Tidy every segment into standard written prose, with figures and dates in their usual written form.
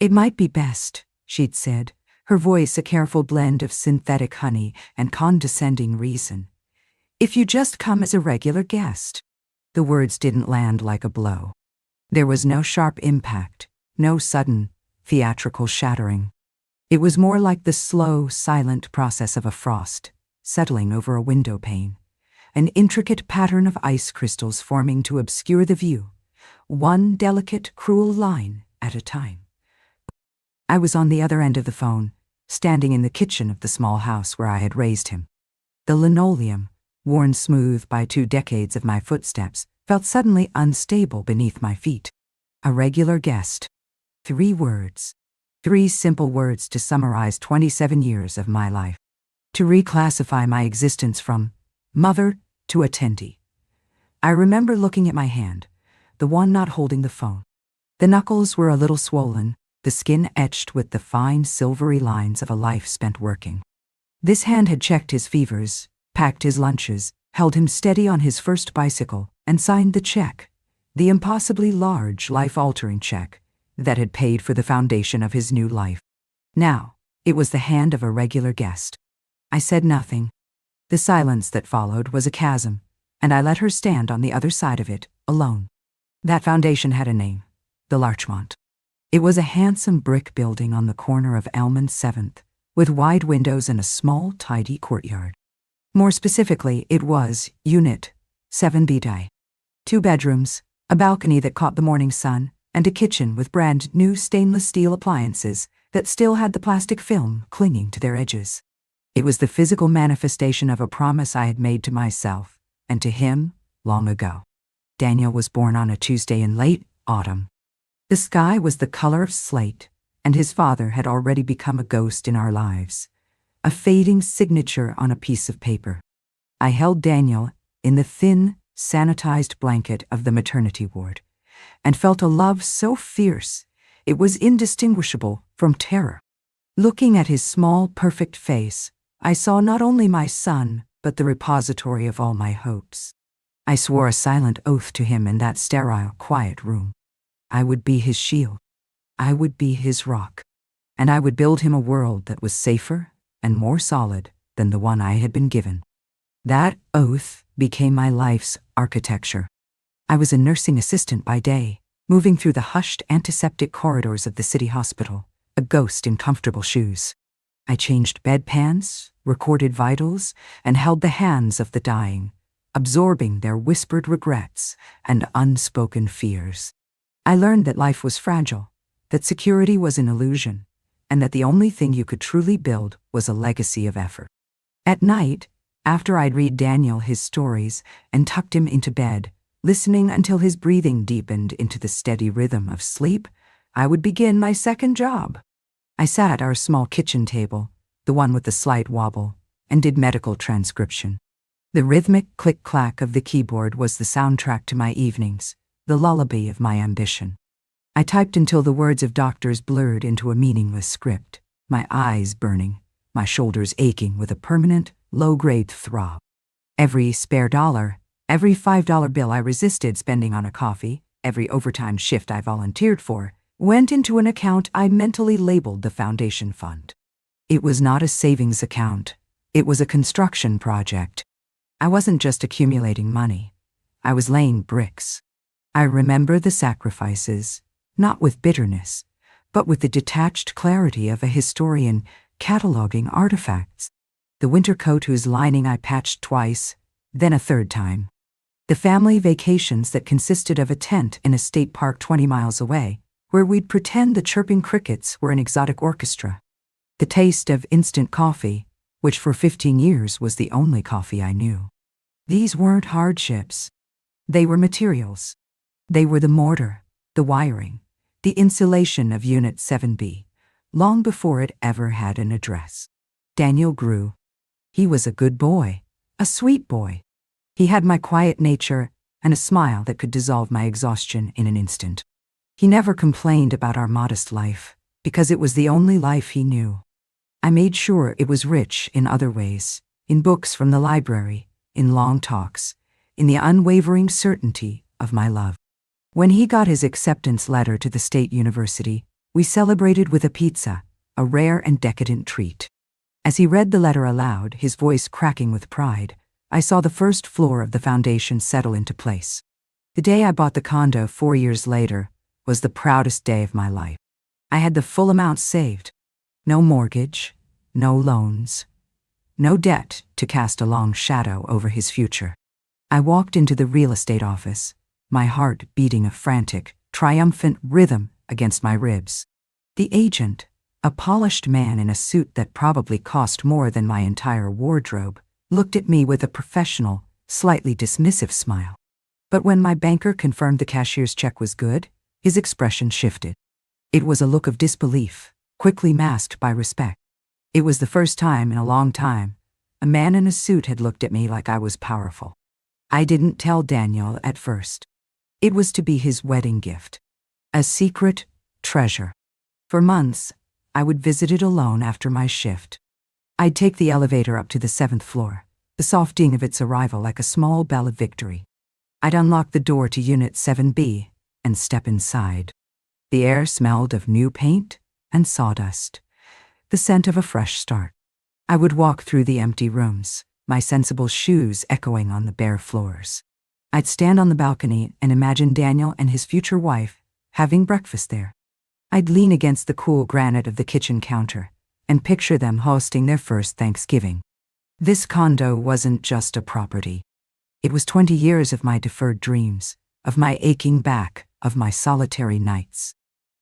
"It might be best," she'd said, her voice a careful blend of synthetic honey and condescending reason, "if you just come as a regular guest." The words didn't land like a blow. There was no sharp impact, no sudden, theatrical shattering. It was more like the slow, silent process of a frost settling over a window pane, an intricate pattern of ice crystals forming to obscure the view, one delicate, cruel line at a time. I was on the other end of the phone, standing in the kitchen of the small house where I had raised him. The linoleum, worn smooth by 2 decades of my footsteps, felt suddenly unstable beneath my feet. A regular guest. 3 words. 3 simple words to summarize 27 years of my life. To reclassify my existence from mother to attendee. I remember looking at my hand, the one not holding the phone. The knuckles were a little swollen, the skin etched with the fine silvery lines of a life spent working. This hand had checked his fevers, packed his lunches, held him steady on his first bicycle, and signed the check, the impossibly large, life-altering check that had paid for the foundation of his new life. Now, it was the hand of a regular guest. I said nothing. The silence that followed was a chasm, and I let her stand on the other side of it, alone. That foundation had a name, the Larchmont. It was a handsome brick building on the corner of Elm and 7th, with wide windows and a small, tidy courtyard. More specifically, it was Unit 7B. 2 bedrooms, a balcony that caught the morning sun, and a kitchen with brand new stainless steel appliances that still had the plastic film clinging to their edges. It was the physical manifestation of a promise I had made to myself and to him long ago. Daniel was born on a Tuesday in late autumn. The sky was the color of slate, and his father had already become a ghost in our lives, a fading signature on a piece of paper. I held Daniel in the thin, sanitized blanket of the maternity ward, and felt a love so fierce it was indistinguishable from terror. Looking at his small, perfect face, I saw not only my son, but the repository of all my hopes. I swore a silent oath to him in that sterile, quiet room. I would be his shield. I would be his rock. And I would build him a world that was safer and more solid than the one I had been given. That oath became my life's architecture. I was a nursing assistant by day, moving through the hushed antiseptic corridors of the city hospital, a ghost in comfortable shoes. I changed bedpans, recorded vitals, and held the hands of the dying, absorbing their whispered regrets and unspoken fears. I learned that life was fragile, that security was an illusion, and that the only thing you could truly build was a legacy of effort. At night, after I'd read Daniel his stories and tucked him into bed, listening until his breathing deepened into the steady rhythm of sleep, I would begin my second job. I sat at our small kitchen table, the one with the slight wobble, and did medical transcription. The rhythmic click-clack of the keyboard was the soundtrack to my evenings, the lullaby of my ambition. I typed until the words of doctors blurred into a meaningless script, my eyes burning, my shoulders aching with a permanent, low-grade throb. Every spare dollar, every $5 bill I resisted spending on a coffee, every overtime shift I volunteered for, went into an account I mentally labeled the Foundation Fund. It was not a savings account. It was a construction project. I wasn't just accumulating money. I was laying bricks. I remember the sacrifices, not with bitterness, but with the detached clarity of a historian cataloging artifacts. The winter coat whose lining I patched twice, then a third time. The family vacations that consisted of a tent in a state park 20 miles away, where we'd pretend the chirping crickets were an exotic orchestra. The taste of instant coffee, which for 15 years was the only coffee I knew. These weren't hardships. They were materials. They were the mortar, the wiring, the insulation of Unit 7B, long before it ever had an address. Daniel grew. He was a good boy, a sweet boy. He had my quiet nature and a smile that could dissolve my exhaustion in an instant. He never complained about our modest life, because it was the only life he knew. I made sure it was rich in other ways, in books from the library, in long talks, in the unwavering certainty of my love. When he got his acceptance letter to the state university, We celebrated with a pizza, a rare and decadent treat. As he read the letter aloud, his voice cracking with pride, I saw the first floor of the foundation settle into place. The day I bought the condo 4 years later was the proudest day of my life. I had the full amount saved. No mortgage, no loans, no debt to cast a long shadow over his future. I walked into the real estate office, my heart beating a frantic, triumphant rhythm against my ribs. The agent, a polished man in a suit that probably cost more than my entire wardrobe, looked at me with a professional, slightly dismissive smile. But when my banker confirmed the cashier's check was good, his expression shifted. It was a look of disbelief, quickly masked by respect. It was the first time in a long time a man in a suit had looked at me like I was powerful. I didn't tell Daniel at first. It was to be his wedding gift. A secret treasure. For months, I would visit it alone after my shift. I'd take the elevator up to the 7th floor, the soft ding of its arrival like a small bell of victory. I'd unlock the door to Unit 7B and step inside. The air smelled of new paint and sawdust, the scent of a fresh start. I would walk through the empty rooms, my sensible shoes echoing on the bare floors. I'd stand on the balcony and imagine Daniel and his future wife having breakfast there. I'd lean against the cool granite of the kitchen counter and picture them hosting their first Thanksgiving. This condo wasn't just a property. It was 20 years of my deferred dreams, of my aching back, of my solitary nights.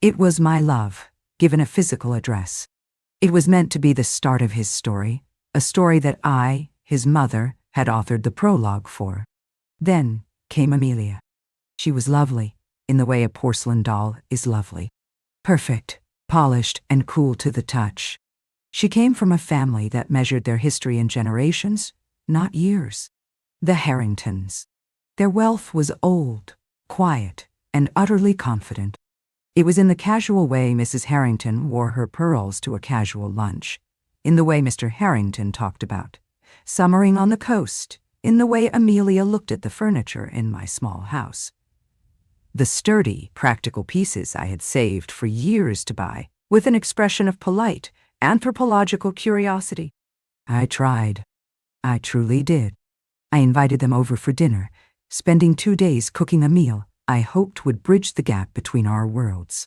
It was my love, given a physical address. It was meant to be the start of his story, a story that I, his mother, had authored the prologue for. Then came Amelia. She was lovely, in the way a porcelain doll is lovely. Perfect, polished, and cool to the touch. She came from a family that measured their history in generations, not years. The Harringtons. Their wealth was old, quiet, and utterly confident. It was in the casual way Mrs. Harrington wore her pearls to a casual lunch, in the way Mr. Harrington talked about summering on the coast, in the way Amelia looked at the furniture in my small house. The sturdy, practical pieces I had saved for years to buy, with an expression of polite, anthropological curiosity. I tried. I truly did. I invited them over for dinner, spending 2 days cooking a meal I hoped would bridge the gap between our worlds.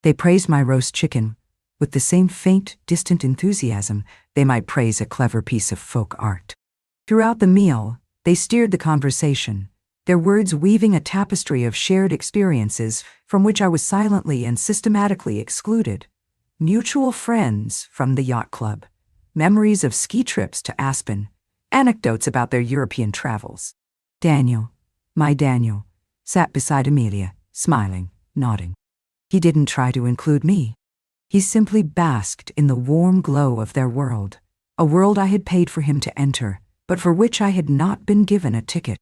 They praised my roast chicken with the same faint, distant enthusiasm they might praise a clever piece of folk art. Throughout the meal, they steered the conversation, their words weaving a tapestry of shared experiences from which I was silently and systematically excluded. Mutual friends from the yacht club, memories of ski trips to Aspen, anecdotes about their European travels. Daniel, my Daniel, sat beside Amelia, smiling, nodding. He didn't try to include me. He simply basked in the warm glow of their world, a world I had paid for him to enter, but for which I had not been given a ticket.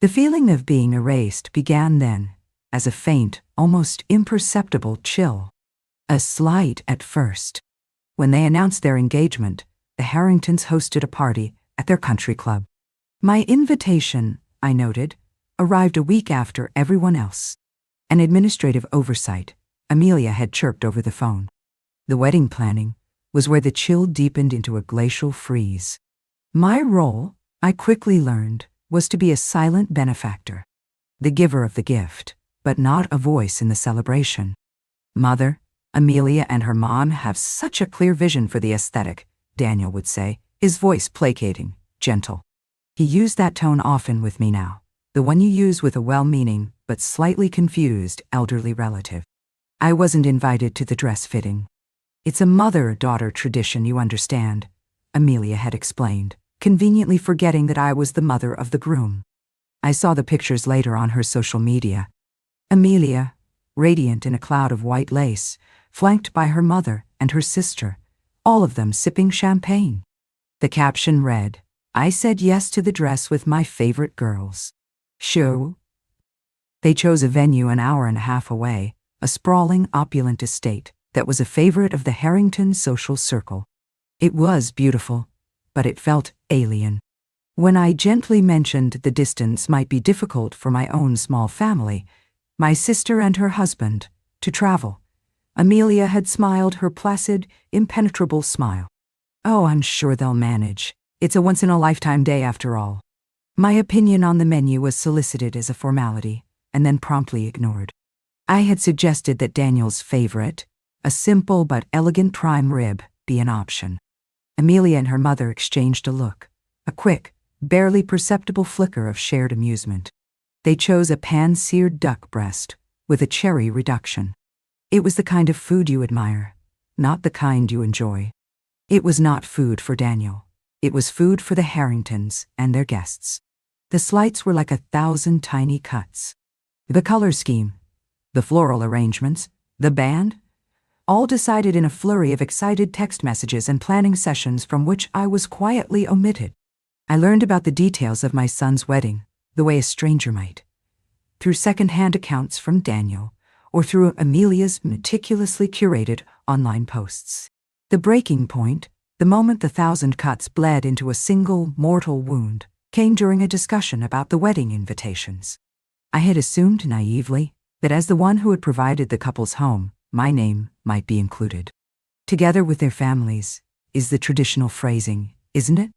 The feeling of being erased began then, as a faint, almost imperceptible chill. A slight at first. When they announced their engagement, the Harringtons hosted a party at their country club. My invitation, I noted, arrived a week after everyone else. An administrative oversight, Amelia had chirped over the phone. The wedding planning was where the chill deepened into a glacial freeze. My role, I quickly learned, was to be a silent benefactor, the giver of the gift, but not a voice in the celebration. Mother, Amelia and her mom have such a clear vision for the aesthetic, Daniel would say, his voice placating, gentle. He used that tone often with me now. The one you use with a well-meaning but slightly confused elderly relative. I wasn't invited to the dress fitting. It's a mother-daughter tradition, you understand, Amelia had explained, conveniently forgetting that I was the mother of the groom. I saw the pictures later on her social media. Amelia, radiant in a cloud of white lace, flanked by her mother and her sister, all of them sipping champagne. The caption read, "I said yes to the dress with my favorite girls." Sure. They chose a venue an hour and a half away, a sprawling, opulent estate that was a favorite of the Harrington social circle. It was beautiful, but it felt alien. When I gently mentioned the distance might be difficult for my own small family, my sister and her husband, to travel, Amelia had smiled her placid, impenetrable smile. "Oh, I'm sure they'll manage. It's a once-in-a-lifetime day after all." My opinion on the menu was solicited as a formality, and then promptly ignored. I had suggested that Daniel's favorite, a simple but elegant prime rib, be an option. Amelia and her mother exchanged a look, a quick, barely perceptible flicker of shared amusement. They chose a pan-seared duck breast with a cherry reduction. It was the kind of food you admire, not the kind you enjoy. It was not food for Daniel. It was food for the Harringtons and their guests. The slights were like 1,000 tiny cuts. The color scheme, the floral arrangements, the band, all decided in a flurry of excited text messages and planning sessions from which I was quietly omitted. I learned about the details of my son's wedding the way a stranger might, through second-hand accounts from Daniel or through Amelia's meticulously curated online posts. The breaking point, the moment the 1,000 cuts bled into a single mortal wound, came during a discussion about the wedding invitations. I had assumed naively that as the one who had provided the couple's home, my name might be included. Together with their families is the traditional phrasing, isn't it?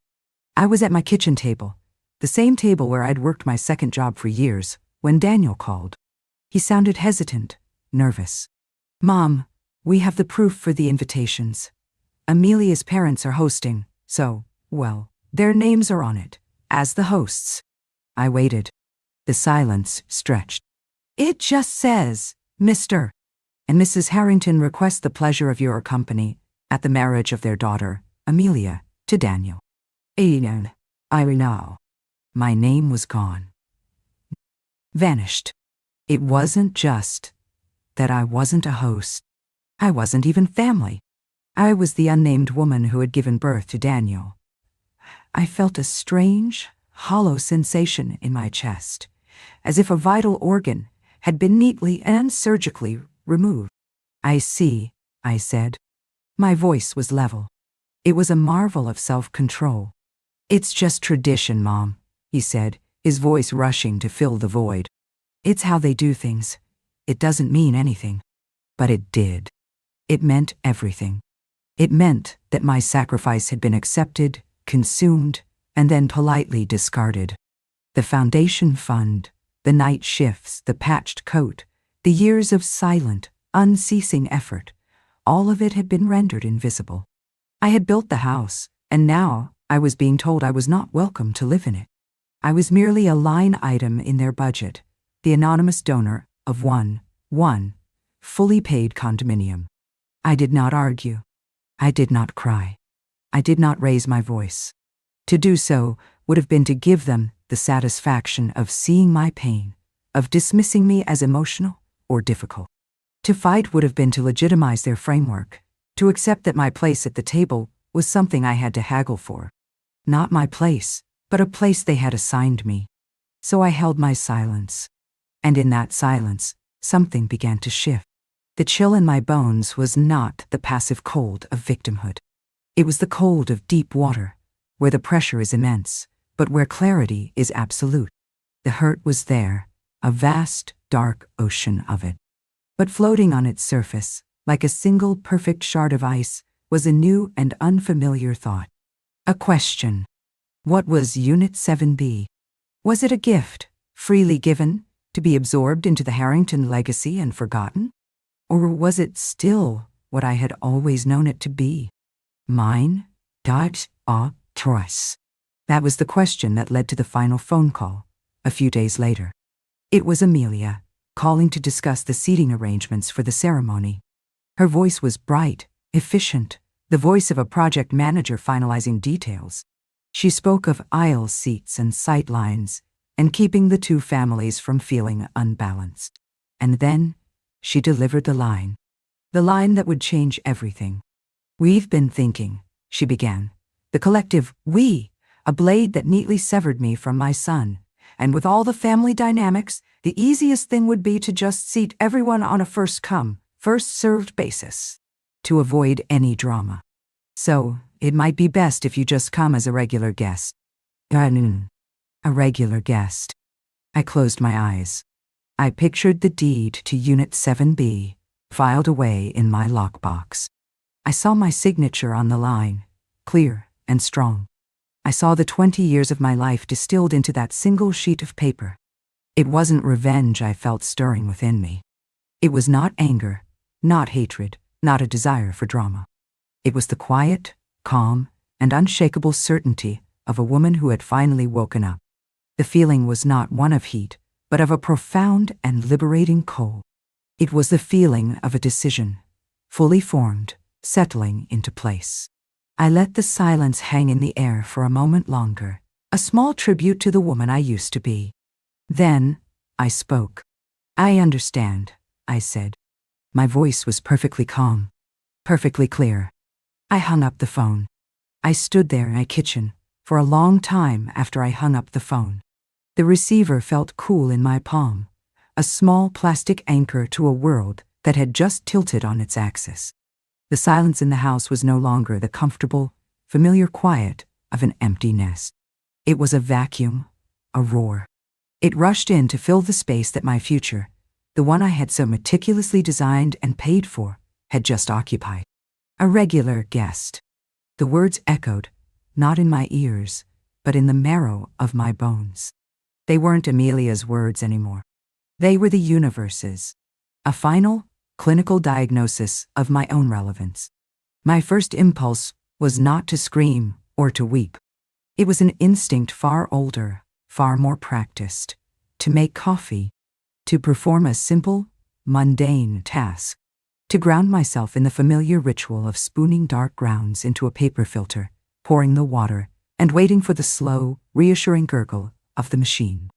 I was at my kitchen table, the same table where I'd worked my second job for years, when Daniel called. He sounded hesitant, nervous. "Mom, we have the proof for the invitations. Amelia's parents are hosting, so, well, their names are on it, as the hosts." I waited. The silence stretched. "It just says, Mr. and Mrs. Harrington request the pleasure of your company at the marriage of their daughter, Amelia, to Daniel." I know. My name was gone. Vanished. It wasn't just that I wasn't a host. I wasn't even family. I was the unnamed woman who had given birth to Daniel. I felt a strange, hollow sensation in my chest, as if a vital organ had been neatly and surgically removed. "I see," I said. My voice was level. It was a marvel of self-control. "It's just tradition, Mom," he said, his voice rushing to fill the void. "It's how they do things. It doesn't mean anything." But it did. It meant everything. It meant that my sacrifice had been accepted, consumed, and then politely discarded. The foundation fund, the night shifts, the patched coat, the years of silent, unceasing effort, all of it had been rendered invisible. I had built the house, and now I was being told I was not welcome to live in it. I was merely a line item in their budget, the anonymous donor of one fully paid condominium. I did not argue. I did not cry. I did not raise my voice. To do so would have been to give them the satisfaction of seeing my pain, of dismissing me as emotional or difficult. To fight would have been to legitimize their framework, to accept that my place at the table was something I had to haggle for. Not my place, but a place they had assigned me. So I held my silence. And in that silence, something began to shift. The chill in my bones was not the passive cold of victimhood. It was the cold of deep water, where the pressure is immense, but where clarity is absolute. The hurt was there, a vast, dark ocean of it. But floating on its surface, like a single perfect shard of ice, was a new and unfamiliar thought. A question. What was Unit 7B? Was it a gift, freely given, to be absorbed into the Harrington legacy and forgotten? Or was it still what I had always known it to be? Mine? Trust. That was the question that led to the final phone call, a few days later. It was Amelia, calling to discuss the seating arrangements for the ceremony. Her voice was bright, efficient, the voice of a project manager finalizing details. She spoke of aisle seats and sight lines, and keeping the two families from feeling unbalanced. And then she delivered the line that would change everything. "We've been thinking," she began. The collective we, a blade that neatly severed me from my son. And with all the family dynamics, the easiest thing would be to just seat everyone on a first-come, first-served basis, to avoid any drama. So, it might be best if you just come as a regular guest. A regular guest. I closed my eyes. I pictured the deed to Unit 7B, filed away in my lockbox. I saw my signature on the line, clear and strong. I saw the 20 years of my life distilled into that single sheet of paper. It wasn't revenge I felt stirring within me. It was not anger, not hatred, not a desire for drama. It was the quiet, calm, and unshakable certainty of a woman who had finally woken up. The feeling was not one of heat, but of a profound and liberating cold. It was the feeling of a decision, fully formed, settling into place. I let the silence hang in the air for a moment longer, a small tribute to the woman I used to be. Then, I spoke. "I understand," I said. My voice was perfectly calm, perfectly clear. I hung up the phone. I stood there in my kitchen for a long time after I hung up the phone. The receiver felt cool in my palm, a small plastic anchor to a world that had just tilted on its axis. The silence in the house was no longer the comfortable, familiar quiet of an empty nest. It was a vacuum, a roar. It rushed in to fill the space that my future, the one I had so meticulously designed and paid for, had just occupied. A regular guest. The words echoed, not in my ears, but in the marrow of my bones. They weren't Amelia's words anymore. They were the universe's. A final, clinical diagnosis of my own relevance. My first impulse was not to scream or to weep. It was an instinct far older, far more practiced, to make coffee, to perform a simple, mundane task, to ground myself in the familiar ritual of spooning dark grounds into a paper filter, pouring the water, and waiting for the slow, reassuring gurgle of the machine.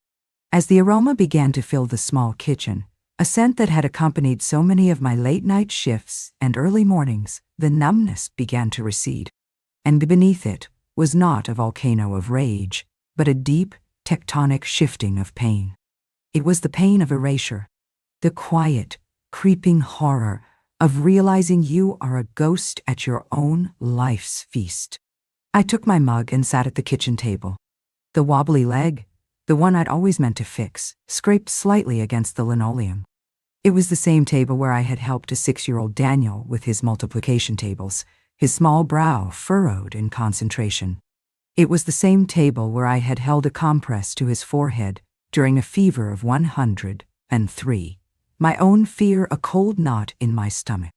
As the aroma began to fill the small kitchen, a scent that had accompanied so many of my late-night shifts and early mornings, the numbness began to recede. And beneath it was not a volcano of rage, but a deep, tectonic shifting of pain. It was the pain of erasure, the quiet, creeping horror of realizing you are a ghost at your own life's feast. I took my mug and sat at the kitchen table. The wobbly leg, the one I'd always meant to fix, scraped slightly against the linoleum. It was the same table where I had helped a 6-year-old Daniel with his multiplication tables, his small brow furrowed in concentration. It was the same table where I had held a compress to his forehead during a fever of 103, my own fear a cold knot in my stomach.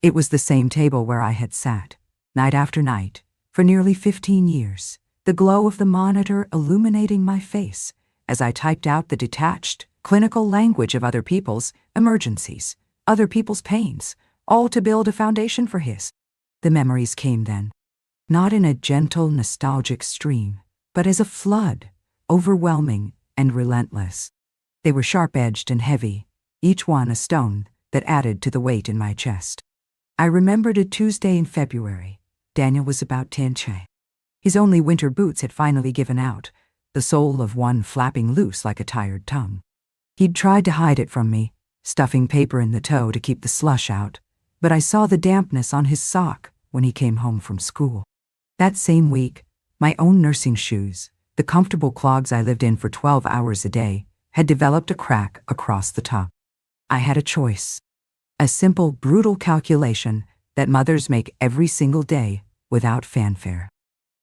It was the same table where I had sat, night after night, for nearly 15 years, the glow of the monitor illuminating my face as I typed out the detached, clinical language of other people's emergencies, other people's pains, all to build a foundation for his. The memories came then, not in a gentle, nostalgic stream, but as a flood, overwhelming and relentless. They were sharp-edged and heavy, each one a stone that added to the weight in my chest. I remembered a Tuesday in February. Daniel was about 10. His only winter boots had finally given out, the sole of one flapping loose like a tired tongue. He'd tried to hide it from me, stuffing paper in the toe to keep the slush out, but I saw the dampness on his sock when he came home from school. That same week, my own nursing shoes, the comfortable clogs I lived in for 12 hours a day, had developed a crack across the top. I had a choice. A simple, brutal calculation that mothers make every single day without fanfare.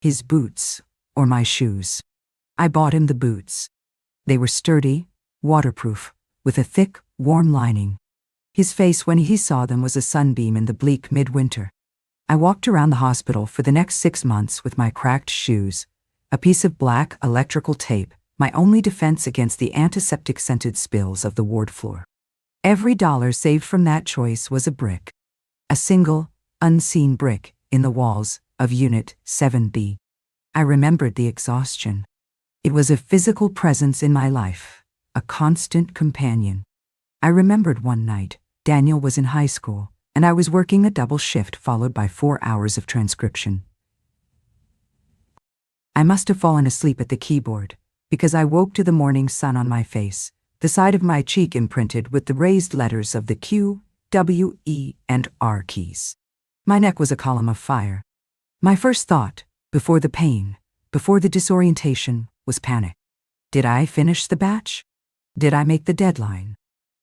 His boots or my shoes. I bought him the boots. They were sturdy, waterproof, with a thick, warm lining. His face when he saw them was a sunbeam in the bleak midwinter. I walked around the hospital for the next 6 months with my cracked shoes, a piece of black electrical tape, my only defense against the antiseptic-scented spills of the ward floor. Every dollar saved from that choice was a brick. A single, unseen brick in the walls of Unit 7B. I remembered the exhaustion. It was a physical presence in my life, a constant companion. I remembered one night, Daniel was in high school, and I was working a double shift followed by 4 hours of transcription. I must have fallen asleep at the keyboard, because I woke to the morning sun on my face, the side of my cheek imprinted with the raised letters of the Q, W, E, and R keys. My neck was a column of fire. My first thought, before the pain, before the disorientation, was panic. Did I finish the batch? Did I make the deadline?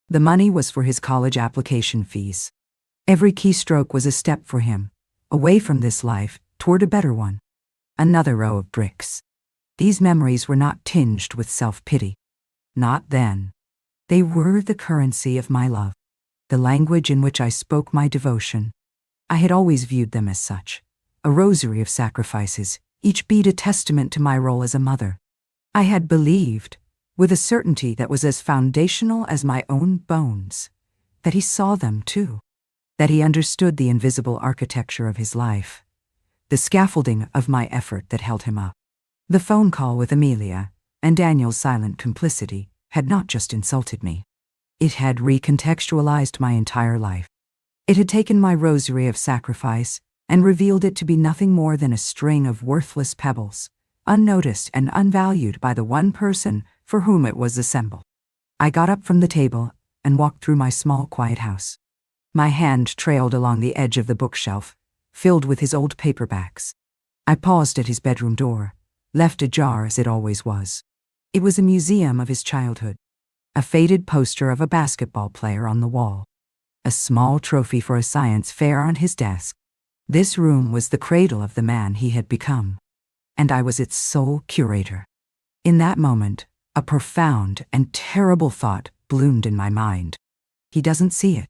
The money was for his college application fees. Every keystroke was a step for him, away from this life, toward a better one. Another row of bricks. These memories were not tinged with self-pity. Not then. They were the currency of my love, the language in which I spoke my devotion. I had always viewed them as such, a rosary of sacrifices, each bead a testament to my role as a mother. I had believed, with a certainty that was as foundational as my own bones, that he saw them too, that he understood the invisible architecture of his life, the scaffolding of my effort that held him up. The phone call with Amelia, and Daniel's silent complicity, had not just insulted me. It had recontextualized my entire life. It had taken my rosary of sacrifice and revealed it to be nothing more than a string of worthless pebbles, unnoticed and unvalued by the one person for whom it was assembled. I got up from the table and walked through my small, quiet house. My hand trailed along the edge of the bookshelf, filled with his old paperbacks. I paused at his bedroom door, left ajar as it always was. It was a museum of his childhood. A faded poster of a basketball player on the wall. A small trophy for a science fair on his desk. This room was the cradle of the man he had become, and I was its sole curator. In that moment, a profound and terrible thought bloomed in my mind. He doesn't see it.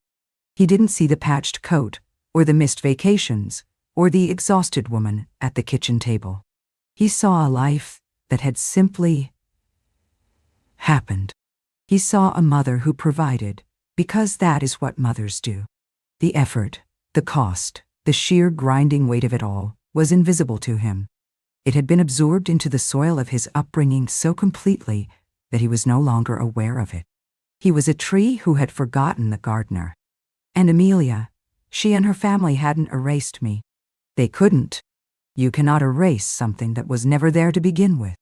He didn't see the patched coat, or the missed vacations, or the exhausted woman at the kitchen table. He saw a life that had simply happened. He saw a mother who provided, because that is what mothers do. The effort, the cost, the sheer grinding weight of it all was invisible to him. It had been absorbed into the soil of his upbringing so completely that he was no longer aware of it. He was a tree who had forgotten the gardener. And Amelia, she and her family hadn't erased me. They couldn't. You cannot erase something that was never there to begin with.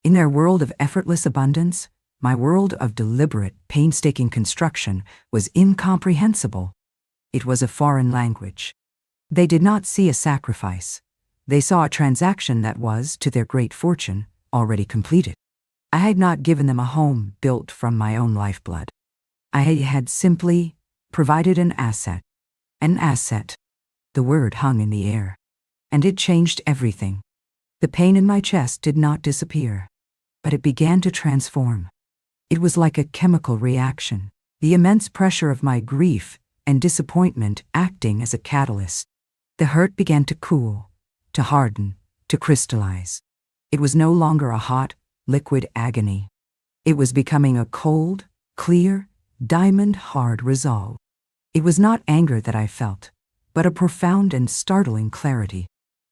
In their world of effortless abundance, my world of deliberate, painstaking construction was incomprehensible. It was a foreign language. They did not see a sacrifice. They saw a transaction that was, to their great fortune, already completed. I had not given them a home built from my own lifeblood. I had simply provided an asset. An asset. The word hung in the air. And it changed everything. The pain in my chest did not disappear, but it began to transform. It was like a chemical reaction, the immense pressure of my grief and disappointment acting as a catalyst. The hurt began to cool, to harden, to crystallize. It was no longer a hot, liquid agony. It was becoming a cold, clear, diamond-hard resolve. It was not anger that I felt, but a profound and startling clarity.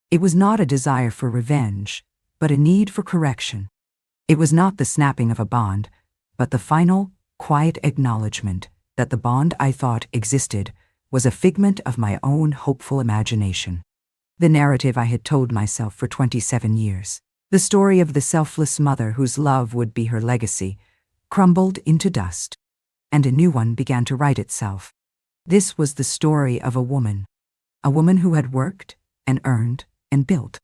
It was not a desire for revenge, but a need for correction. It was not the snapping of a bond, but the final, quiet acknowledgement that the bond I thought existed was a figment of my own hopeful imagination. The narrative I had told myself for 27 years, the story of the selfless mother whose love would be her legacy, crumbled into dust, and a new one began to write itself. This was the story of a woman who had worked and earned and built.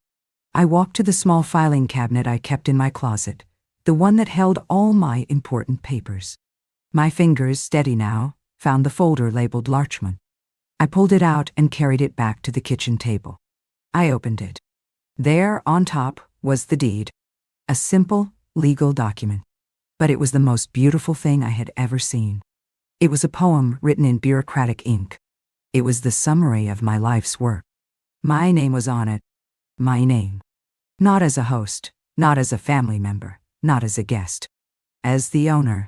I walked to the small filing cabinet I kept in my closet, the one that held all my important papers. My fingers, steady now, found the folder labeled Larchman. I pulled it out and carried it back to the kitchen table. I opened it. There, on top, was the deed. A simple, legal document. But it was the most beautiful thing I had ever seen. It was a poem written in bureaucratic ink. It was the summary of my life's work. My name was on it. My name. Not as a host, not as a family member, not as a guest. As the owner.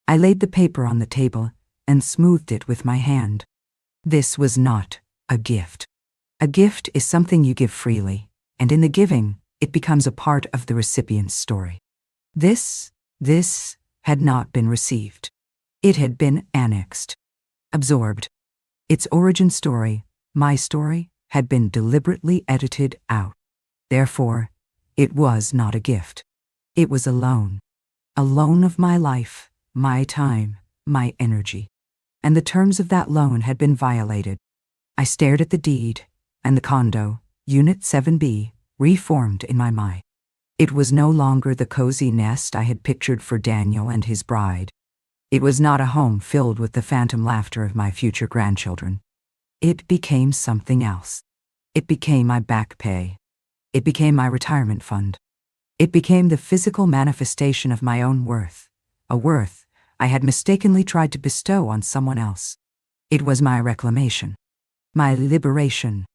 I laid the paper on the table and smoothed it with my hand. This was not a gift. A gift is something you give freely, and in the giving, it becomes a part of the recipient's story. This had not been received. It had been annexed, absorbed. Its origin story, my story, had been deliberately edited out. Therefore, it was not a gift. It was a loan of my life, my time, my energy. And the terms of that loan had been violated. I stared at the deed, and the condo, Unit 7B, reformed in my mind. It was no longer the cozy nest I had pictured for Daniel and his bride. It was not a home filled with the phantom laughter of my future grandchildren. It became something else. It became my back pay. It became my retirement fund. It became the physical manifestation of my own worth, a worth I had mistakenly tried to bestow on someone else. It was my reclamation, my liberation.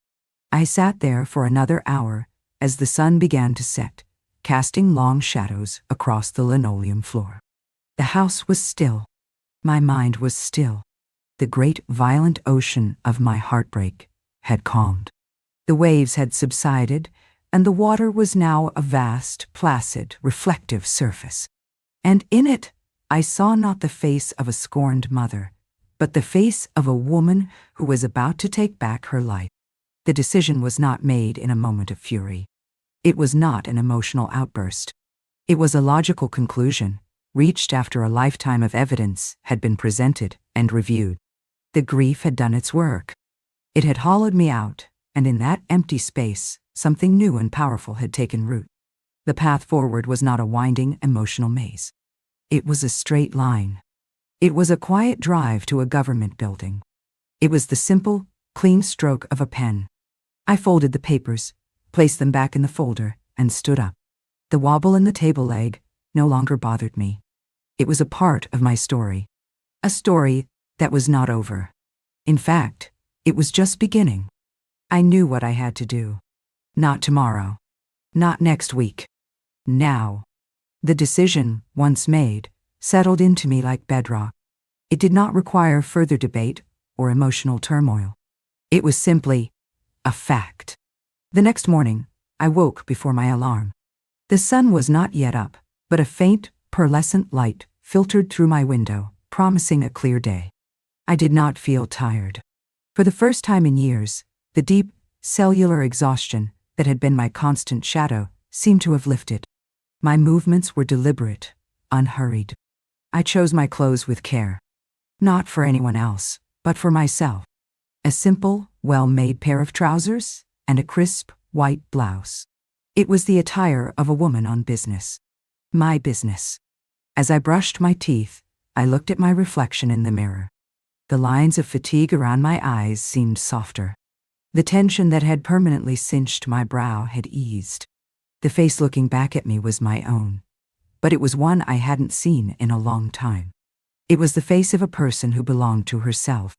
I sat there for another hour as the sun began to set, casting long shadows across the linoleum floor. The house was still. My mind was still. The great violent ocean of my heartbreak had calmed. The waves had subsided, and the water was now a vast, placid, reflective surface. And in it, I saw not the face of a scorned mother, but the face of a woman who was about to take back her life. The decision was not made in a moment of fury. It was not an emotional outburst. It was a logical conclusion, reached after a lifetime of evidence had been presented and reviewed. The grief had done its work. It had hollowed me out, and in that empty space, something new and powerful had taken root. The path forward was not a winding, emotional maze. It was a straight line. It was a quiet drive to a government building. It was the simple, clean stroke of a pen. I folded the papers, placed them back in the folder, and stood up. The wobble in the table leg no longer bothered me. It was a part of my story. A story that was not over. In fact, it was just beginning. I knew what I had to do. Not tomorrow. Not next week. Now. The decision, once made, settled into me like bedrock. It did not require further debate or emotional turmoil. It was simply a fact. The next morning, I woke before my alarm. The sun was not yet up, but a faint, pearlescent light filtered through my window, promising a clear day. I did not feel tired. For the first time in years, the deep, cellular exhaustion that had been my constant shadow seemed to have lifted. My movements were deliberate, unhurried. I chose my clothes with care. Not for anyone else, but for myself. A simple, well-made pair of trousers and a crisp, white blouse. It was the attire of a woman on business. My business. As I brushed my teeth, I looked at my reflection in the mirror. The lines of fatigue around my eyes seemed softer. The tension that had permanently cinched my brow had eased. The face looking back at me was my own, but it was one I hadn't seen in a long time. It was the face of a person who belonged to herself.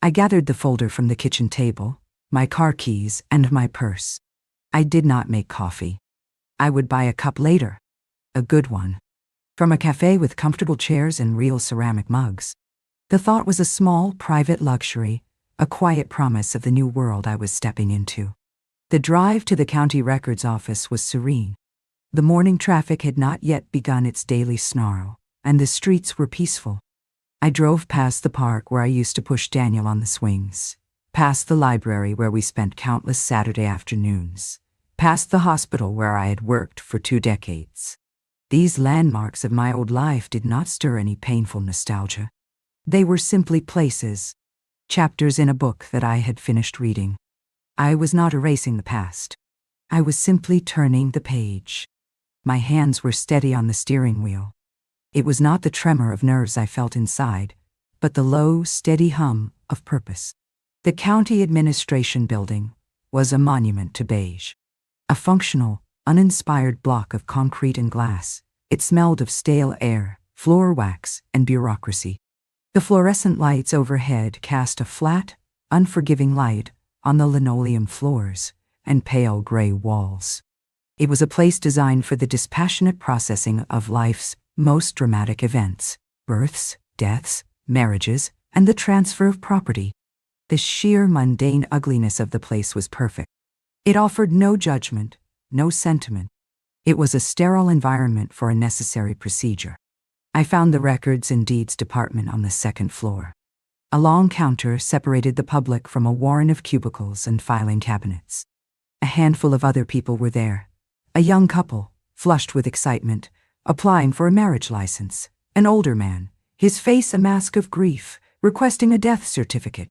I gathered the folder from the kitchen table, my car keys, and my purse. I did not make coffee. I would buy a cup later. A good one. From a cafe with comfortable chairs and real ceramic mugs. The thought was a small, private luxury, a quiet promise of the new world I was stepping into. The drive to the county records office was serene. The morning traffic had not yet begun its daily snarl, and the streets were peaceful. I drove past the park where I used to push Daniel on the swings, past the library where we spent countless Saturday afternoons, past the hospital where I had worked for 2 decades. These landmarks of my old life did not stir any painful nostalgia. They were simply places, chapters in a book that I had finished reading. I was not erasing the past. I was simply turning the page. My hands were steady on the steering wheel. It was not the tremor of nerves I felt inside, but the low, steady hum of purpose. The county administration building was a monument to beige. A functional, uninspired block of concrete and glass. It smelled of stale air, floor wax, and bureaucracy. The fluorescent lights overhead cast a flat, unforgiving light on the linoleum floors and pale gray walls. It was a place designed for the dispassionate processing of life's most dramatic events: births, deaths, marriages, and the transfer of property. The sheer mundane ugliness of the place was perfect. It offered no judgment, no sentiment. It was a sterile environment for a necessary procedure. I found the Records and Deeds department on the 2nd floor. A long counter separated the public from a warren of cubicles and filing cabinets. A handful of other people were there. A young couple, flushed with excitement, applying for a marriage license. An older man, his face a mask of grief, requesting a death certificate.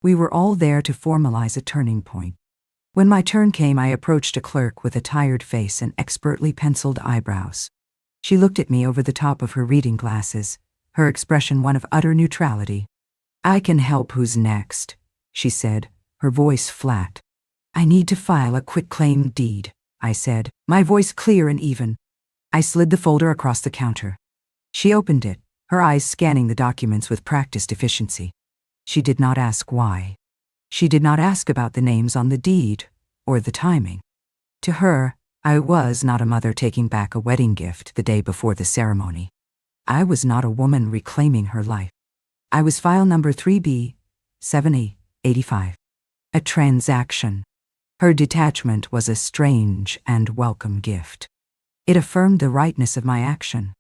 We were all there to formalize a turning point. When my turn came, I approached a clerk with a tired face and expertly penciled eyebrows. She looked at me over the top of her reading glasses, her expression one of utter neutrality. "I can help. Who's next?" she said, her voice flat. I need to file a quitclaim deed, I said, my voice clear and even. I slid the folder across the counter. She opened it, her eyes scanning the documents with practiced efficiency. She did not ask why. She did not ask about the names on the deed or the timing. To her, I was not a mother taking back a wedding gift the day before the ceremony. I was not a woman reclaiming her life. I was file number 3B, 7085. A transaction. Her detachment was a strange and welcome gift. It affirmed the rightness of my action.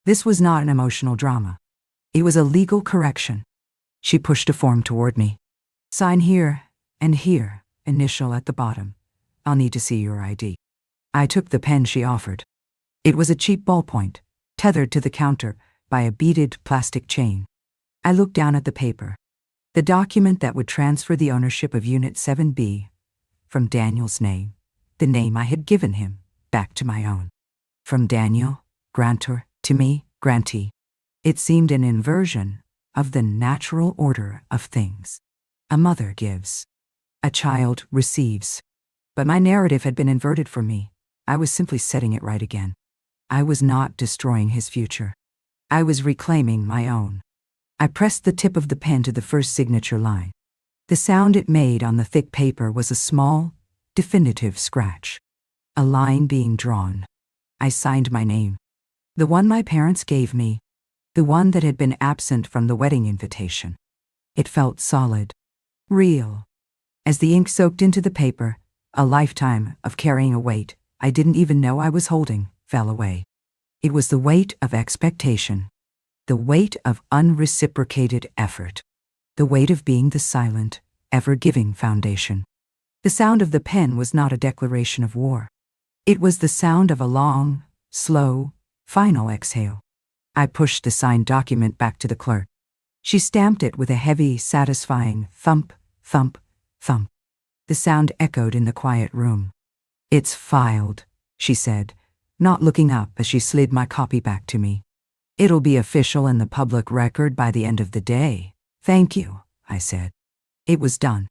This was not an emotional drama. It was a legal correction. She pushed a form toward me. Sign here and here, initial at the bottom. I'll need to see your ID. I took the pen she offered. It was a cheap ballpoint, tethered to the counter by a beaded plastic chain. I looked down at the paper. The document that would transfer the ownership of Unit 7B from Daniel's name, the name I had given him, back to my own. From Daniel, grantor, to me, grantee. It seemed an inversion of the natural order of things. A mother gives. A child receives. But my narrative had been inverted for me. I was simply setting it right again. I was not destroying his future. I was reclaiming my own. I pressed the tip of the pen to the first signature line. The sound it made on the thick paper was a small, definitive scratch. A line being drawn. I signed my name. The one my parents gave me. The one that had been absent from the wedding invitation. It felt solid. Real. As the ink soaked into the paper, a lifetime of carrying a weight I didn't even know I was holding fell away. It was the weight of expectation. The weight of unreciprocated effort. The weight of being the silent, ever-giving foundation. The sound of the pen was not a declaration of war. It was the sound of a long, slow, final exhale. I pushed the signed document back to the clerk. She stamped it with a heavy, satisfying thump, thump, thump. The sound echoed in the quiet room. It's filed, she said, not looking up as she slid my copy back to me. It'll be official in the public record by the end of the day. Thank you, I said. It was done.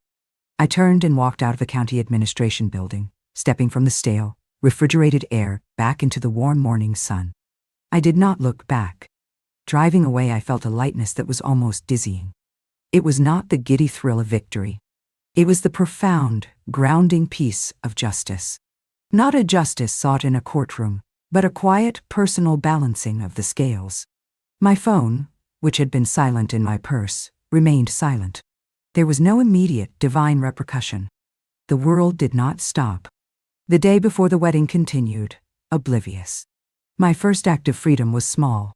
I turned and walked out of the county administration building, stepping from the stale, refrigerated air back into the warm morning sun. I did not look back. Driving away, I felt a lightness that was almost dizzying. It was not the giddy thrill of victory. It was the profound, grounding peace of justice. Not a justice sought in a courtroom, but a quiet, personal balancing of the scales. My phone, which had been silent in my purse, remained silent. There was no immediate, divine repercussion. The world did not stop. The day before the wedding continued, oblivious. My first act of freedom was small.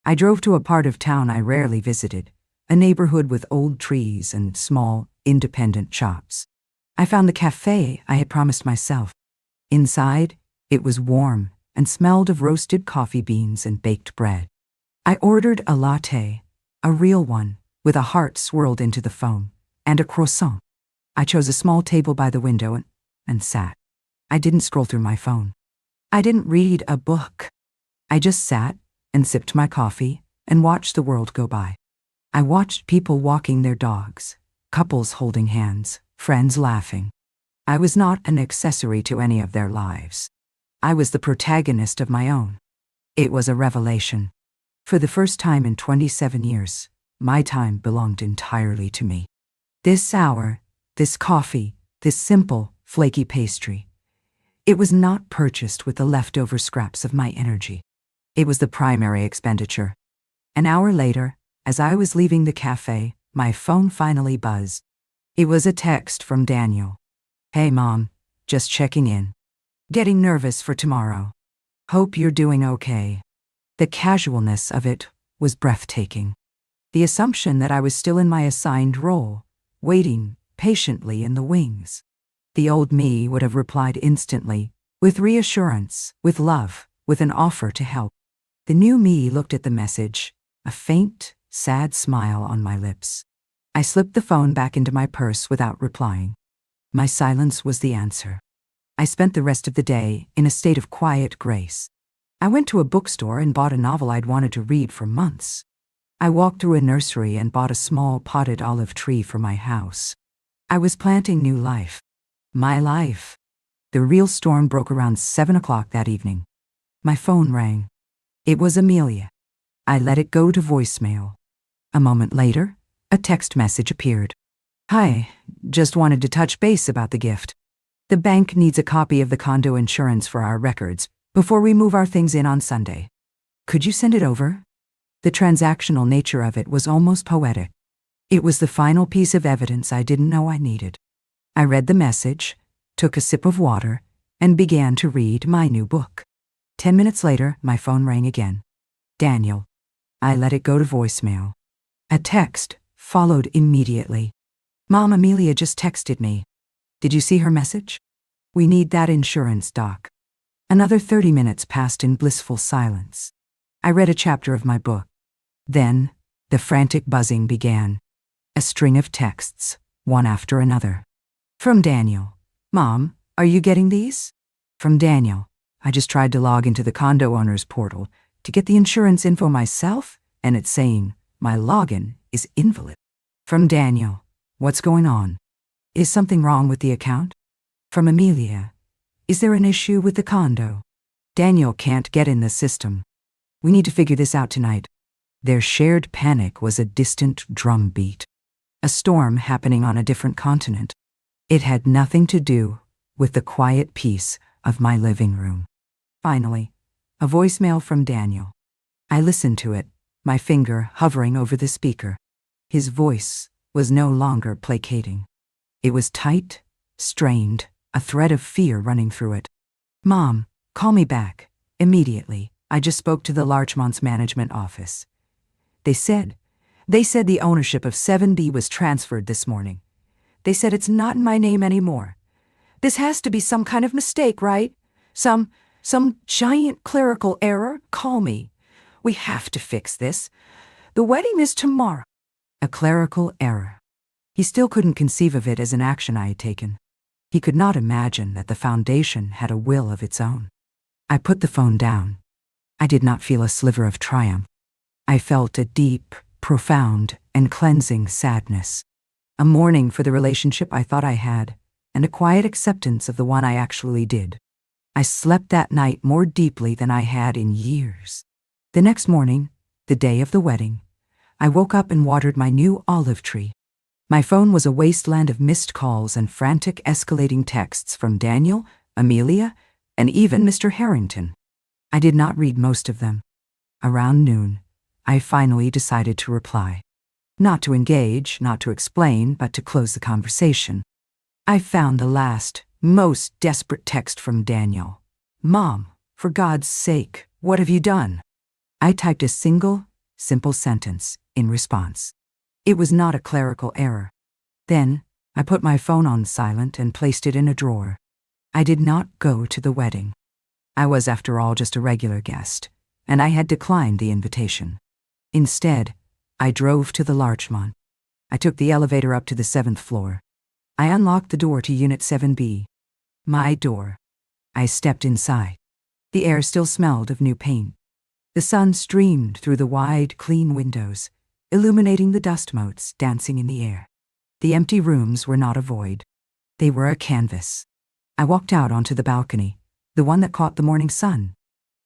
I drove to a part of town I rarely visited, a neighborhood with old trees and small, independent shops. I found the cafe I had promised myself. Inside, it was warm and smelled of roasted coffee beans and baked bread. I ordered a latte, a real one, with a heart swirled into the foam, and a croissant. I chose a small table by the window and sat. I didn't scroll through my phone. I didn't read a book. I just sat and sipped my coffee and watched the world go by. I watched people walking their dogs, couples holding hands, friends laughing. I was not an accessory to any of their lives. I was the protagonist of my own. It was a revelation. For the first time in 27 years, my time belonged entirely to me. This hour, this coffee, this simple, flaky pastry, it was not purchased with the leftover scraps of my energy. It was the primary expenditure. An hour later, as I was leaving the cafe, my phone finally buzzed. It was a text from Daniel. Hey Mom, just checking in. Getting nervous for tomorrow. Hope you're doing okay. The casualness of it was breathtaking. The assumption that I was still in my assigned role, waiting patiently in the wings. The old me would have replied instantly, with reassurance, with love, with an offer to help. The new me looked at the message, a faint, sad smile on my lips. I slipped the phone back into my purse without replying. My silence was the answer. I spent the rest of the day in a state of quiet grace. I went to a bookstore and bought a novel I'd wanted to read for months. I walked through a nursery and bought a small potted olive tree for my house. I was planting new life. My life. The real storm broke around 7 o'clock that evening. My phone rang. It was Amelia. I let it go to voicemail. A moment later, a text message appeared. "Hi, just wanted to touch base about the gift. The bank needs a copy of the condo insurance for our records before we move our things in on Sunday. Could you send it over?" The transactional nature of it was almost poetic. It was the final piece of evidence I didn't know I needed. I read the message, took a sip of water, and began to read my new book. 10 minutes later, my phone rang again. "Daniel." I let it go to voicemail. A text followed immediately. "Mom, Amelia just texted me. Did you see her message? We need that insurance, Doc." Another 30 minutes passed in blissful silence. I read a chapter of my book. Then, the frantic buzzing began. A string of texts, one after another. From Daniel. "Mom, are you getting these?" From Daniel. "I just tried to log into the condo owner's portal to get the insurance info myself, and it's saying my login is invalid." From Daniel. "What's going on? Is something wrong with the account?" From Amelia. "Is there an issue with the condo? Daniel can't get in the system. We need to figure this out tonight." Their shared panic was a distant drum beat. A storm happening on a different continent. It had nothing to do with the quiet peace of my living room. Finally, a voicemail from Daniel. I listened to it, my finger hovering over the speaker. His voice was no longer placating. It was tight, strained, a thread of fear running through it. "Mom, call me back. Immediately. I just spoke to the Larchmont's management office. They said the ownership of 7B was transferred this morning. They said it's not in my name anymore. This has to be some kind of mistake, right? Some giant clerical error? Call me. We have to fix this. The wedding is tomorrow." A clerical error. He still couldn't conceive of it as an action I had taken. He could not imagine that the foundation had a will of its own. I put the phone down. I did not feel a sliver of triumph. I felt a deep, profound, and cleansing sadness. A mourning for the relationship I thought I had, and a quiet acceptance of the one I actually did. I slept that night more deeply than I had in years. The next morning, the day of the wedding, I woke up and watered my new olive tree. My phone was a wasteland of missed calls and frantic escalating texts from Daniel, Amelia, and even Mr. Harrington. I did not read most of them. Around noon, I finally decided to reply. Not to engage, not to explain, but to close the conversation. I found the last, most desperate text from Daniel. "Mom, for God's sake, what have you done?" I typed a single, simple sentence in response. It was not a clerical error. Then, I put my phone on silent and placed it in a drawer. I did not go to the wedding. I was, after all, just a regular guest, and I had declined the invitation. Instead, I drove to the Larchmont. I took the elevator up to the 7th floor. I unlocked the door to Unit 7B. My door. I stepped inside. The air still smelled of new paint. The sun streamed through the wide, clean windows, illuminating the dust motes dancing in the air. The empty rooms were not a void. They were a canvas. I walked out onto the balcony, the one that caught the morning sun.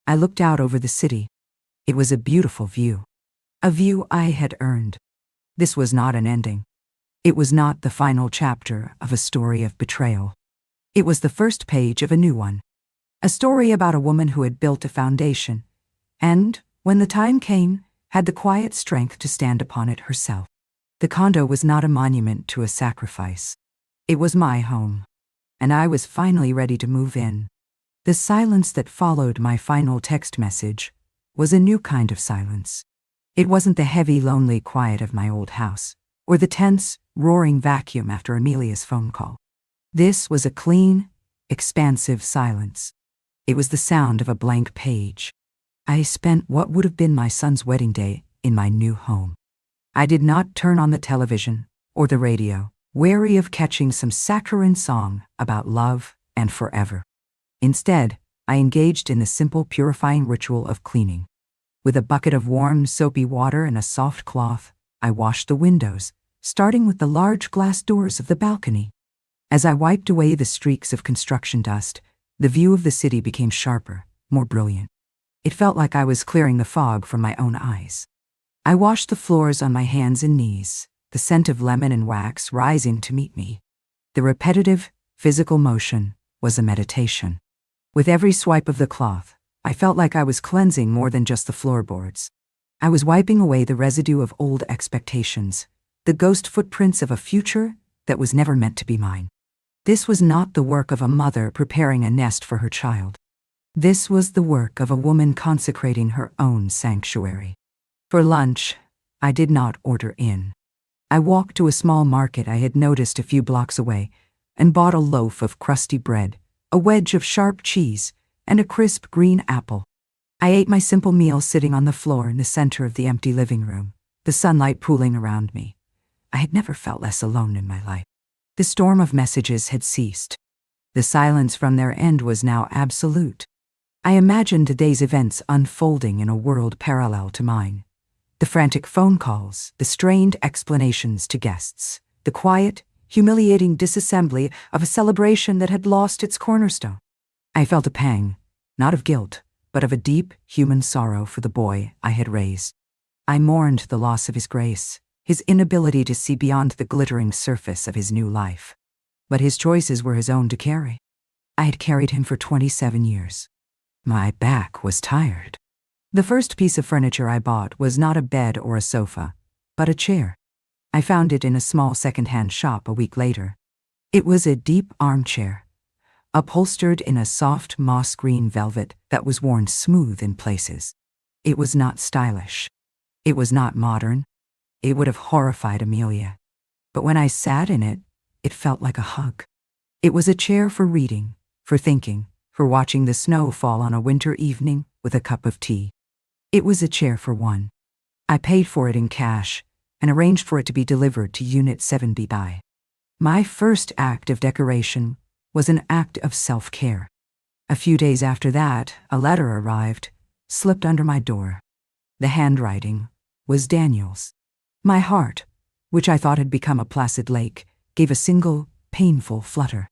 I looked out over the city. It was a beautiful view. A view I had earned. This was not an ending. It was not the final chapter of a story of betrayal. It was the first page of a new one. A story about a woman who had built a foundation, and, when the time came, had the quiet strength to stand upon it herself. The condo was not a monument to a sacrifice. It was my home, and I was finally ready to move in. The silence that followed my final text message was a new kind of silence. It wasn't the heavy, lonely quiet of my old house, or the tense, roaring vacuum after Amelia's phone call. This was a clean, expansive silence. It was the sound of a blank page. I spent what would have been my son's wedding day in my new home. I did not turn on the television or the radio, wary of catching some saccharine song about love and forever. Instead, I engaged in the simple, purifying ritual of cleaning. With a bucket of warm, soapy water and a soft cloth, I washed the windows, starting with the large glass doors of the balcony. As I wiped away the streaks of construction dust, the view of the city became sharper, more brilliant. It felt like I was clearing the fog from my own eyes. I washed the floors on my hands and knees, the scent of lemon and wax rising to meet me. The repetitive, physical motion was a meditation. With every swipe of the cloth, I felt like I was cleansing more than just the floorboards. I was wiping away the residue of old expectations, the ghost footprints of a future that was never meant to be mine. This was not the work of a mother preparing a nest for her child. This was the work of a woman consecrating her own sanctuary. For lunch, I did not order in. I walked to a small market I had noticed a few blocks away and bought a loaf of crusty bread, a wedge of sharp cheese, and a crisp green apple. I ate my simple meal sitting on the floor in the center of the empty living room, the sunlight pooling around me. I had never felt less alone in my life. The storm of messages had ceased. The silence from their end was now absolute. I imagined today's events unfolding in a world parallel to mine. The frantic phone calls, the strained explanations to guests, the quiet, humiliating disassembly of a celebration that had lost its cornerstone. I felt a pang, not of guilt, but of a deep human sorrow for the boy I had raised. I mourned the loss of his grace, his inability to see beyond the glittering surface of his new life. But his choices were his own to carry. I had carried him for 27 years. My back was tired. The first piece of furniture I bought was not a bed or a sofa, but a chair. I found it in a small second-hand shop a week later. It was a deep armchair, upholstered in a soft moss-green velvet that was worn smooth in places. It was not stylish. It was not modern. It would have horrified Amelia. But when I sat in it, it felt like a hug. It was a chair for reading, for thinking, for watching the snow fall on a winter evening with a cup of tea. It was a chair for one. I paid for it in cash and arranged for it to be delivered to Unit 7B by. My first act of decoration was an act of self-care. A few days after that, a letter arrived, slipped under my door. The handwriting was Daniel's. My heart, which I thought had become a placid lake, gave a single, painful flutter.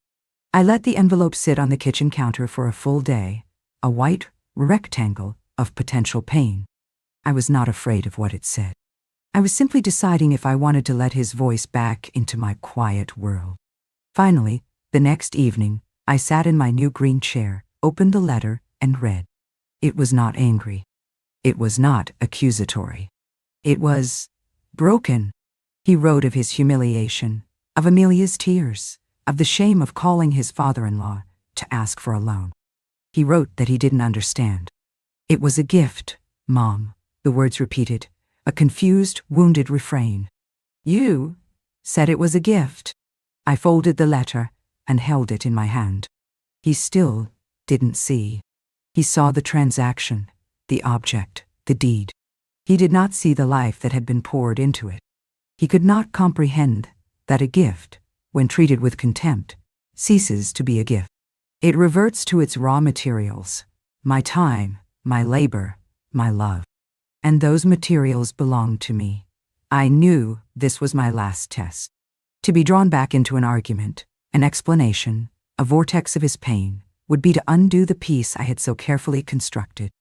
I let the envelope sit on the kitchen counter for a full day, a white rectangle of potential pain. I was not afraid of what it said. I was simply deciding if I wanted to let his voice back into my quiet world. Finally, the next evening, I sat in my new green chair, opened the letter, and read. It was not angry. It was not accusatory. It was broken. He wrote of his humiliation, of Amelia's tears, of the shame of calling his father-in-law to ask for a loan. He wrote that he didn't understand. It was a gift, Mom, the words repeated, a confused, wounded refrain. You said it was a gift. I folded the letter and held it in my hand. He still didn't see. He saw the transaction, the object, the deed. He did not see the life that had been poured into it. He could not comprehend that a gift, when treated with contempt, ceases to be a gift. It reverts to its raw materials, my time, my labor, my love. And those materials belonged to me. I knew this was my last test. To be drawn back into an argument, an explanation, a vortex of his pain, would be to undo the peace I had so carefully constructed.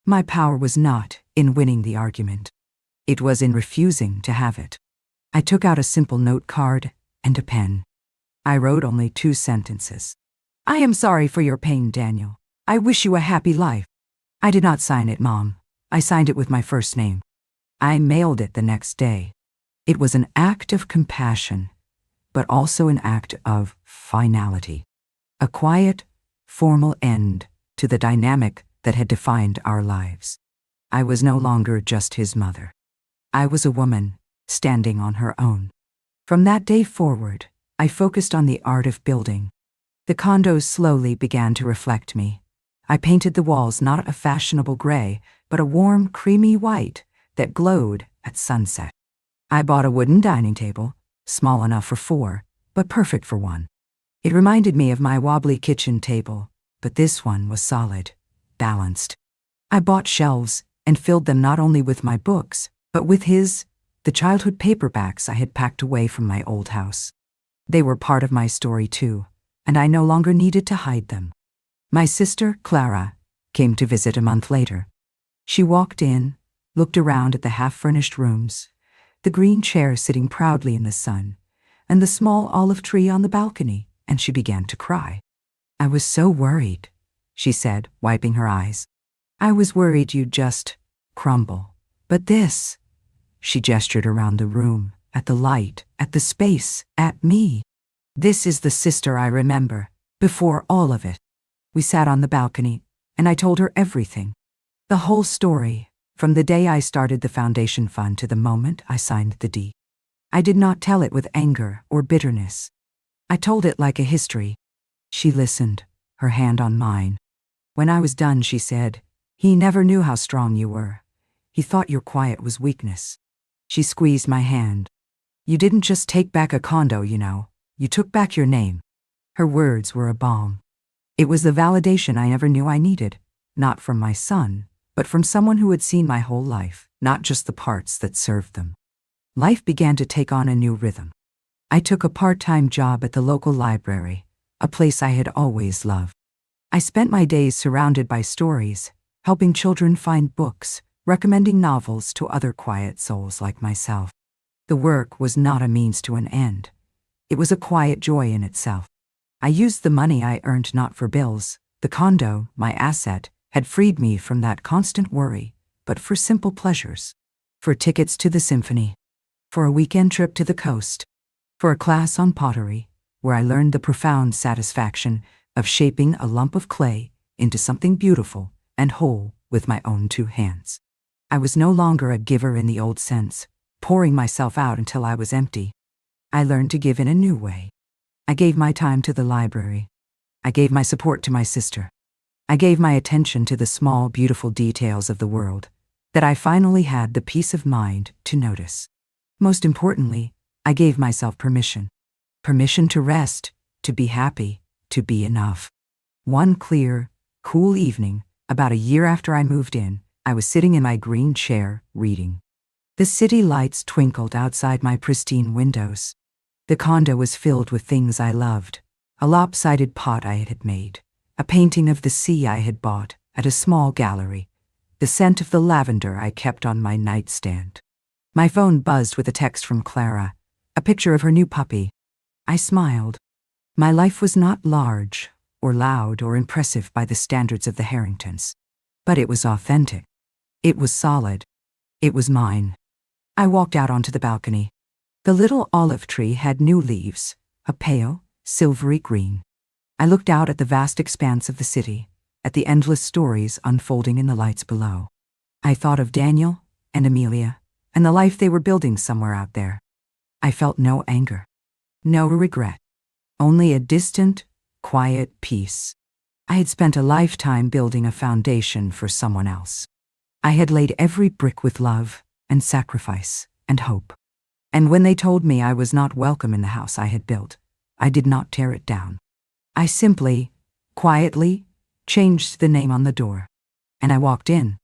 My power was not in winning the argument. It was in refusing to have it. I took out a simple note card and a pen. I wrote only 2 sentences. I am sorry for your pain, Daniel. I wish you a happy life. I did not sign it, Mom. I signed it with my first name. I mailed it the next day. It was an act of compassion, but also an act of finality. A quiet, formal end to the dynamic that had defined our lives. I was no longer just his mother. I was a woman, standing on her own. From that day forward, I focused on the art of building. The condos slowly began to reflect me. I painted the walls not a fashionable gray, but a warm, creamy white that glowed at sunset. I bought a wooden dining table, small enough for 4, but perfect for 1. It reminded me of my wobbly kitchen table, but this one was solid, balanced. I bought shelves and filled them not only with my books, but with his the childhood paperbacks I had packed away from my old house. They were part of my story too, and I no longer needed to hide them. My sister, Clara, came to visit a month later. She walked in, looked around at the half-furnished rooms, the green chair sitting proudly in the sun, and the small olive tree on the balcony, and she began to cry. "I was so worried," she said, wiping her eyes. "I was worried you'd just crumble. But this," she gestured around the room, at the light, at the space, at me. "This is the sister I remember, before all of it." We sat on the balcony, and I told her everything. The whole story, from the day I started the foundation fund to the moment I signed the deed. I did not tell it with anger or bitterness. I told it like a history. She listened, her hand on mine. When I was done, she said, "He never knew how strong you were. He thought your quiet was weakness." She squeezed my hand. "You didn't just take back a condo, you know. You took back your name." Her words were a balm. It was the validation I never knew I needed, not from my son, but from someone who had seen my whole life, not just the parts that served them. Life began to take on a new rhythm. I took a part-time job at the local library, a place I had always loved. I spent my days surrounded by stories, helping children find books, recommending novels to other quiet souls like myself. The work was not a means to an end. It was a quiet joy in itself. I used the money I earned not for bills. The condo, my asset, had freed me from that constant worry, but for simple pleasures. For tickets to the symphony. For a weekend trip to the coast. For a class on pottery, where I learned the profound satisfaction of shaping a lump of clay into something beautiful and whole with my own two hands. I was no longer a giver in the old sense, pouring myself out until I was empty. I learned to give in a new way. I gave my time to the library. I gave my support to my sister. I gave my attention to the small, beautiful details of the world that I finally had the peace of mind to notice. Most importantly, I gave myself permission. Permission to rest, to be happy, to be enough. One clear, cool evening, about a year after I moved in, I was sitting in my green chair, reading. The city lights twinkled outside my pristine windows. The condo was filled with things I loved. A lopsided pot I had made. A painting of the sea I had bought at a small gallery. The scent of the lavender I kept on my nightstand. My phone buzzed with a text from Clara, a picture of her new puppy. I smiled. My life was not large, or loud, or impressive by the standards of the Harringtons. But it was authentic. It was solid. It was mine. I walked out onto the balcony. The little olive tree had new leaves, a pale, silvery green. I looked out at the vast expanse of the city, at the endless stories unfolding in the lights below. I thought of Daniel and Amelia and the life they were building somewhere out there. I felt no anger, no regret, only a distant, quiet peace. I had spent a lifetime building a foundation for someone else. I had laid every brick with love and sacrifice and hope. And when they told me I was not welcome in the house I had built, I did not tear it down. I simply, quietly, changed the name on the door. And I walked in.